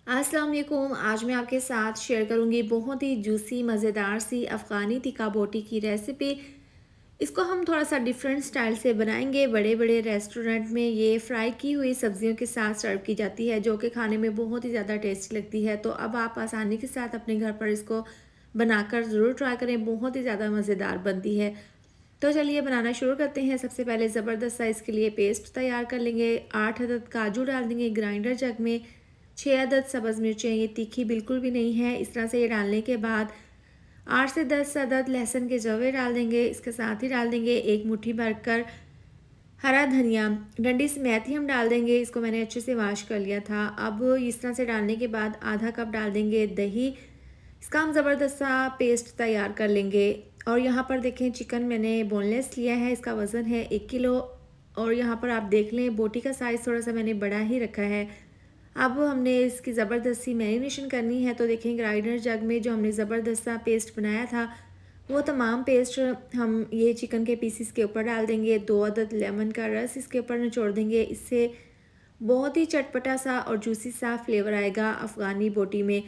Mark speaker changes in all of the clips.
Speaker 1: अस्सलाम वालेकुम। आज मैं आपके साथ शेयर करूंगी बहुत ही जूसी मज़ेदार सी अफ़गानी टिक्का बोटी की रेसिपी। इसको हम थोड़ा सा डिफरेंट स्टाइल से बनाएंगे। बड़े बड़े रेस्टोरेंट में ये फ्राई की हुई सब्जियों के साथ सर्व की जाती है, जो कि खाने में बहुत ही ज़्यादा टेस्टी लगती है। तो अब आप आसानी के साथ अपने घर पर इसको बनाकर ज़रूर ट्राई करें, बहुत ही ज़्यादा मज़ेदार बनती है। तो चलिए बनाना शुरू करते हैं। सबसे पहले ज़बरदस्त साइज़ के लिए पेस्ट तैयार कर लेंगे। 8 अदद काजू डाल देंगे ग्राइंडर जग में। 6 अदद सब्ज़ मिर्चें, ये तीखी बिल्कुल भी नहीं है। इस तरह से ये डालने के बाद 8 से 10 अदद लहसुन के जवे डाल देंगे। इसके साथ ही डाल देंगे एक मुट्ठी भरकर हरा धनिया, डंडी समेत ही हम डाल देंगे। इसको मैंने अच्छे से वॉश कर लिया था। अब इस तरह से डालने के बाद आधा कप डाल देंगे दही। इसका हम ज़बरदस्त सा पेस्ट तैयार कर लेंगे। और यहाँ पर देखें, चिकन मैंने बोनलेस लिया है, इसका वज़न है 1 किलो। और यहाँ पर आप देख लें, बोटी का साइज़ थोड़ा सा मैंने बड़ा ही रखा है। अब हमने इसकी ज़बरदस्त सी मैरिनेशन करनी है। तो देखें, ग्राइंडर जग में जो हमने ज़बरदस्त सा पेस्ट बनाया था, वो तमाम पेस्ट हम ये चिकन के पीसेस के ऊपर डाल देंगे। 2 अदद लेमन का रस इसके ऊपर निचोड़ देंगे। इससे बहुत ही चटपटा सा और जूसी सा फ्लेवर आएगा अफ़गानी बोटी में।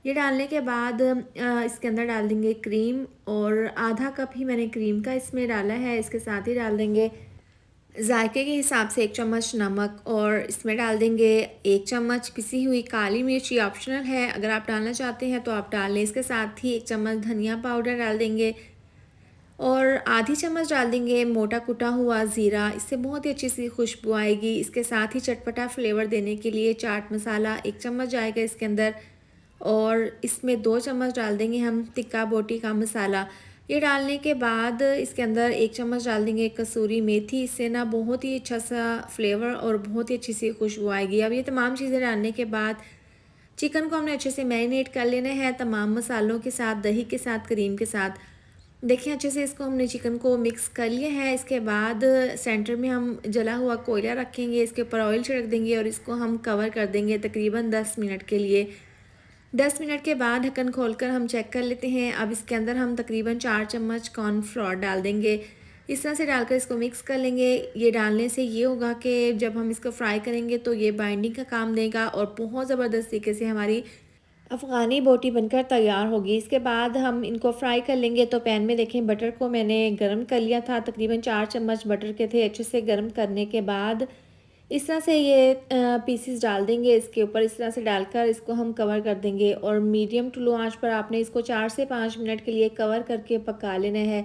Speaker 1: ये डालने के बाद इसके अंदर डाल देंगे क्रीम, और आधा कप ही मैंने क्रीम का इसमें डाला है। इसके साथ ही डाल देंगे जायके के हिसाब से 1 चम्मच नमक, और इसमें डाल देंगे 1 चम्मच पिसी हुई काली मिर्च। ये ऑप्शनल है, अगर आप डालना चाहते हैं तो आप डाल लें। इसके साथ ही 1 चम्मच धनिया पाउडर डाल देंगे, और आधी चम्मच डाल देंगे मोटा कुटा हुआ ज़ीरा। इससे बहुत ही अच्छी सी खुशबू आएगी। इसके साथ ही चटपटा फ्लेवर देने के लिए चाट मसाला 1 चम्मच जाएगा इसके अंदर, और इसमें 2 चम्मच डाल देंगे हम टिक्का बोटी का मसाला। ये डालने के बाद इसके अंदर 1 चम्मच डाल देंगे कसूरी मेथी। इससे ना बहुत ही अच्छा सा फ्लेवर और बहुत ही अच्छी सी खुशबू आएगी। अब ये तमाम चीज़ें डालने के बाद चिकन को हमने अच्छे से मैरिनेट कर लेना है, तमाम मसालों के साथ, दही के साथ, क्रीम के साथ। देखिए, अच्छे से इसको हमने चिकन को मिक्स कर लिया है। इसके बाद सेंटर में हम जला हुआ कोयला रखेंगे, इसके ऊपर ऑयल छिड़क देंगे, और इसको हम कवर कर देंगे तकरीबन 10 मिनट के लिए। 10 मिनट के बाद ढक्कन खोलकर हम चेक कर लेते हैं। अब इसके अंदर हम तकरीबन 4 चम्मच कॉर्नफ्लोर डाल देंगे। इस तरह से डालकर इसको मिक्स कर लेंगे। ये डालने से ये होगा कि जब हम इसको फ्राई करेंगे तो ये बाइंडिंग का काम देगा, और बहुत ज़बरदस्त तरीके से हमारी अफ़गानी बोटी बनकर तैयार होगी। इसके बाद हम इनको फ्राई कर लेंगे। तो पैन में देखें, बटर को मैंने गरम कर लिया था, तकरीबन 4 चम्मच बटर के थे। अच्छे से गरम करने के बाद इस तरह से ये पीसेस डाल देंगे इसके ऊपर। इस तरह से डालकर इसको हम कवर कर देंगे, और मीडियम टू लो आंच पर आपने इसको 4 से 5 मिनट के लिए कवर करके पका लेना है।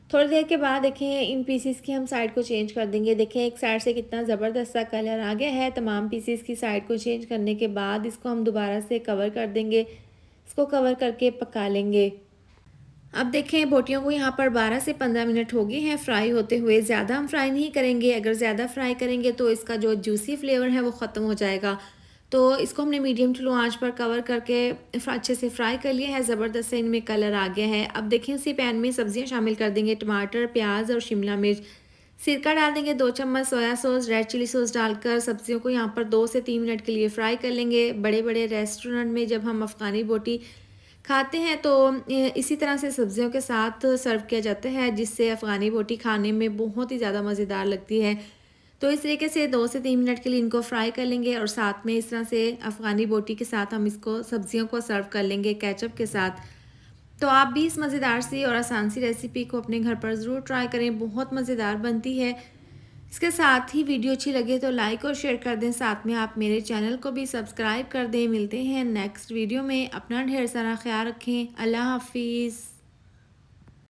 Speaker 1: थोड़ी देर के बाद देखें, इन पीसेस की हम साइड को चेंज कर देंगे। देखें, एक साइड से कितना ज़बरदस्त सा कलर आ गया है। तमाम पीसेस की साइड को चेंज करने के बाद इसको हम दोबारा से कवर कर देंगे। इसको कवर करके पका लेंगे। अब देखें, बोटियों को यहाँ पर 12 से 15 मिनट हो गए हैं फ्राई होते हुए। ज़्यादा हम फ्राई नहीं करेंगे, अगर ज़्यादा फ्राई करेंगे तो इसका जो जूसी फ्लेवर है वो ख़त्म हो जाएगा। तो इसको हमने मीडियम टू लो आंच पर कवर करके अच्छे से फ्राई कर लिया है। ज़बरदस्त से इनमें कलर आ गया है। अब देखें, उसी पैन में सब्जियां शामिल कर देंगे, टमाटर, प्याज और शिमला मिर्च। सिरका डाल देंगे 2 चम्मच, soya sauce, red chilli sauce डालकर सब्जियों को यहाँ पर 2 से 3 मिनट के लिए फ्राई कर लेंगे। बड़े बड़े रेस्टोरेंट में जब हम अफ़गानी बोटी खाते हैं तो इसी तरह से सब्जियों के साथ सर्व किया जाता है, जिससे अफ़गानी बोटी खाने में बहुत ही ज़्यादा मज़ेदार लगती है। तो इस तरीके से 2 से 3 मिनट के लिए इनको फ्राई कर लेंगे, और साथ में इस तरह से अफ़गानी बोटी के साथ हम इसको सब्जियों को सर्व कर लेंगे केचप के साथ। तो आप भी इस मज़ेदार सी और आसान सी रेसिपी को अपने घर पर ज़रूर ट्राई करें, बहुत मज़ेदार बनती है। इसके साथ ही वीडियो अच्छी लगे तो लाइक और शेयर कर दें। साथ में आप मेरे चैनल को भी सब्सक्राइब कर दें। मिलते हैं नेक्स्ट वीडियो में। अपना ढेर सारा ख्याल रखें। अल्लाह हाफिज़।